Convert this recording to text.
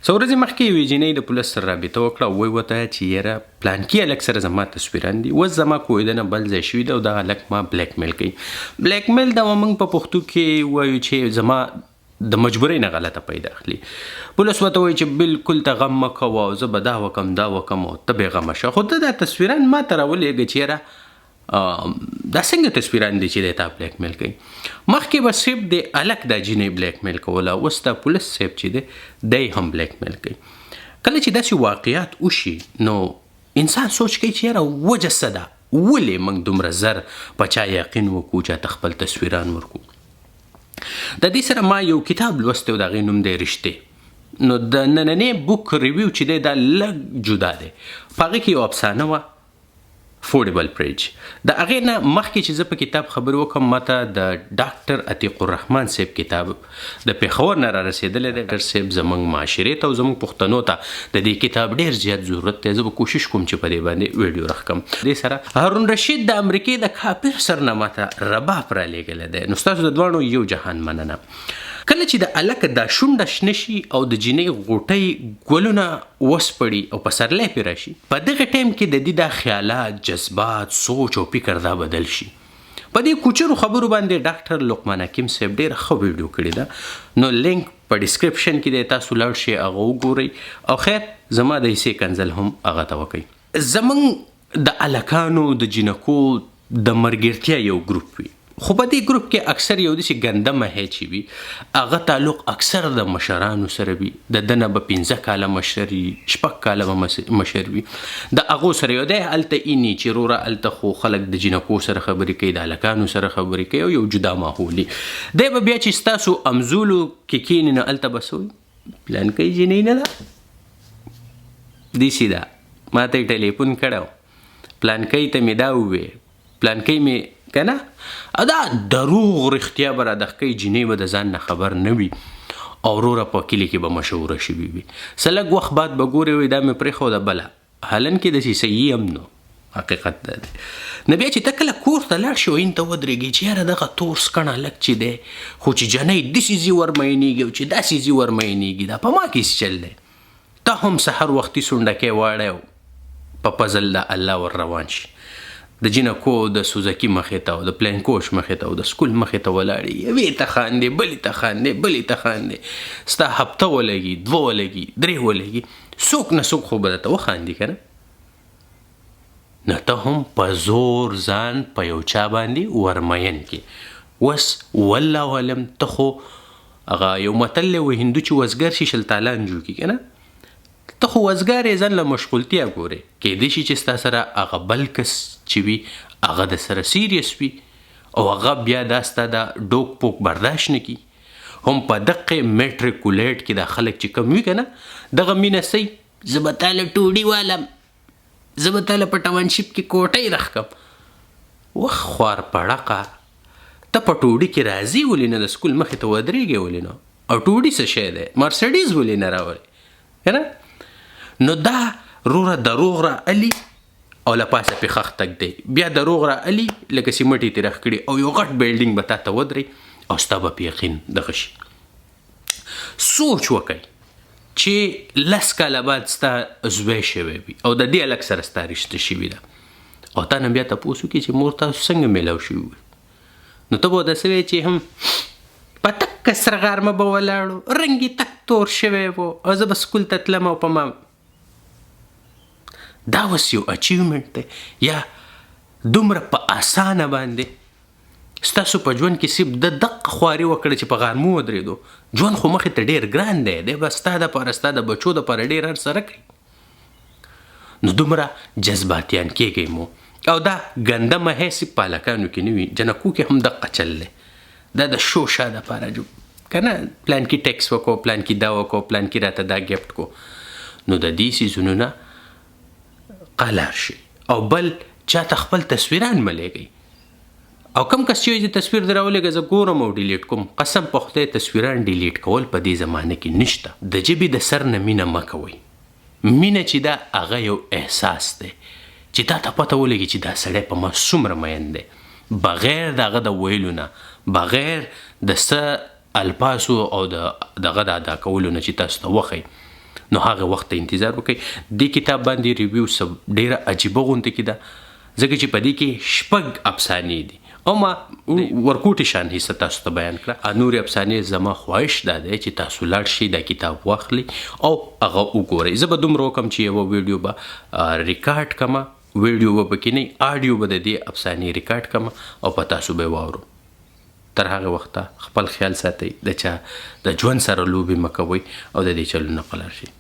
څو ورځې مخکې یوې جینۍ د پولیس سره رابطه وکړه او ویې ورته چې یاره پلانکي هلک سره زما تصویران دي، اوس زما کویدنه بل ځای شوي ده او دغه هلک ما بلیک میل کوي. بلیک میل دا موږ په پښتو کې وایو چې زما د مجبورۍ نه غلطه پیدا اخلي. پولیس ورته وایي چې بالکل ته غم مه کوه او زه به دا وکم دا وکم او ته بېغمه شه. خو ته دا تصویران ما ته راولېږه چې یاره دا څنګه تصویران دي چې دی تا بلیک میل کوي. مخکې به صرف د هلک دا جینۍ بلیک میل کوله، اوس دا پولیس صاحب چې دی دی هم بلیک میل کوي. کله چې داسې واقعیات وشي نو انسان سوچ کوي چې یاره وجه څه ده، ولې موږ دومره زر په چا یقین وکړو چې ته خپل تصویران ورکړو. د دې سره ما یو کتاب لوستی و د هغې نوم دی رشتې. نو د نننۍ بوک ریویو چې دی دا لږ جدا دی، په هغې کې یو افسانه وه فورډیبل برج. د هغې نه مخکې چې زه په کتاب خبرې وکړم ماته د ډاکټر عتیق الرحمن صاحب کتاب د پېښور نه را رسېدلی دی. ډاکټر صاحب زموږ معاشرې ته او زموږ پښتنو ته د دې کتاب ډېر زیات ضرورت دی. زه به کوشش کوم چې په دې باندې ویډیو راښکم. دې سره هارون رشید د امریکې د کافر سر نه ماته رباب رالیږلی دی. نو ستاسو د دواړو یو جهان مننه. کله چې د هلک دا شونډه شنه شي او د جینۍ غوټۍ ګلونه وسپړي او په سرلی پې راشي، په دغه ټایم کې د دې دا خیالات، جذبات، سوچ او فکر دا بدل شي. په دې کوچرو خبرو باندې ډاکټر لقمان حکیم صاحب ډېره ښه ویډیو کړې ده. نو لینک په ډسکرپشن کې دی، تاسو لاړ شئ هغه وګورئ او خیر زما د حصې کنځل هم هغه ته وکئ. زموږ د هلکانو د جینکو د ملګرتیا یو ګروپ وي، خو په دې ګروپ کې اکثر یو داسې ګنده مهی چې وي هغه تعلق اکثر د مشرانو سره وي. د ده نه به 15 کاله مشر وي، 6 کاله به مشر وي. د هغو سره یو دی هلته ایني چې وروره هلته خو خلک د جینکو سره خبرې کوي، د هلکانو سره خبرې کوي او یو جدا ماحول وي. دی به بیا چې ستاسو امزولو کې کښېني نو هلته به څه وایي پلانکۍ جینۍ نه ده داسې ده، ما ته یې ټلیفون کړی و، پلانکۍ ته مې دا وویل، پلانکۍ مې که نه. او دا دروغ رښتیا به رادخ کوي. جینۍ به د ځان نه خبر نه وي او وروره په کلي کې به مشهوره شوي وي. څه لږ وخت بعد به ګورې وایي دا مې پرېښوده بله، حالن کې داسې صحیح هم نو حقیقت دا دی. نو بیا چې ته کله کور ته لاړ شي او این ته ودرېږي چې یاره دغه تور سکڼ هلک چې دی خو چې جنۍ داسې ځي ورمینېږي او چې داسې ځي ورمینېږي، دا په ما کې څه چل دی. ته هم سحر وختي سونډکۍ واړی او په فضل د الله ور روان شي. د جینکو د سوزکي مخې ته او د پلینکوش مخې ته او د سکول مخې ته ولاړې، یوې ته خاندې بلې ته خاندې بلې ته خاندې، ستا هفته ولګي، 2 ولګي، 3 ولګي، څوک نه څوک خو به درته وخاندي که نه. نو ته هم په زور ځان په یو چا باندې ورمین کې. اوس والله علم ته خو هغه یو متل دی و هندو چې وزګر شي 20 تالان جوړ کړي که نه، ته خو وزګار یې ځان له مشغولتیا ګورې. کیدای شي چې ستا سره هغه بل کس چې وي هغه د سره سیریس وي او هغه بیا دا ستا د ډوک پوک برداشت نه کي. هم په دقې میټریکولیټ کې دا خلک چې کم وي که نه دغه مینه سي، زه به تاله ټوډي والم، زه به تاله په ټاونشپ کې کوټۍ راښکم. وخ خوار پړقه، ته په ټوډي کې راځي ولې نه، د سکول مخې ته ودرېږې ولې نه، او ټوډي څه شی دی، مرسډیز ولې نه راولې که نه. نو دا روره دروغ را علي او له پاسه پې خښ تک دی، بیا دروغ را علي لکه سیمټ یې ترې کړي او یو غټ بیلډینګ به تا ته ودرې او ستا به په یقین دغه شي. سوچ وکئ چې 10 کاله بعد ستا زوی شوی وي او د دې هلک سره ستا رشته شوي ده او تا نه بیا تپوس وکړي چې مور تاسو څنګه میلاو شوي وي، نو ته به ورته څه وایې چې هم په تکه سره غرمه به ولاړو، رنګ یې تک تور شوی و او زه به سکول ته تلم او په ما دا اوس یو اچیومنټ دی. یا دومره په اسانه باندې ستاسو په ژوند کې صرف د دقه خواري وکړه چې په غرمو ودرېدو، ژوند خو مخې ته ډېر ګران دی، دی به ستا دپاره ستا د بچو دپاره ډېر هر څه کوي. نو دومره جذباتیان کېږئ مو. او دا ګنده مهی صرف په هلکانو کې نه وي، جنکو کې هم دقه چل دی. دا د شو شا دپاره جو که نه پلان کې ټیکس وکړو، پلان کې دا وکړو، پلان کې راته دا ګفټ کو. نو د دې څیزونو نه قلار شي او بل چاته خپل تصویران ملیږئ. او کم کس چې وایي تصویر در راولېږه زه ګورم او ډیلیټ کوم، قسم په خدای تصویران ډیلیټ کول په دې زمانه کې نشته. د ژبې د سر نه مینه مه کوئ. مینه چې دا هغه یو احساس دی چې تا ته پته ولګي چې دا سړی په ما څومره مین دی، بغیر د هغه د ویلو نه، بغیر د څه الفاظو او دغه د ادا کولو نه چې تاسو ته وښیي. نو هغه وخت انتظار وکړئ. دې کتاب باندې ریویو ډېره عجیبه غونته کې ده ځکه چې په دې کې 6 افسانې دي او ما ورکوټي شان حصہ تاسو ته بیان کړه. نورې افسانې زما خواهش دا دی چې تاسو لاړ شئ دا کتاب واخلئ او هغه وګورئ. زه به دومره وکړم چې یوه ویډیو به ریکارډ کړمه، ویډیو به پکې نه آډیو به د دې افسانې ریکارډ کړمه او په تاسو به واورو. تر هغه وخته خپل خیال ساتئ، د چا د ژوند سره لوبې مه کوئ او د دې چلو نه په لار شئ.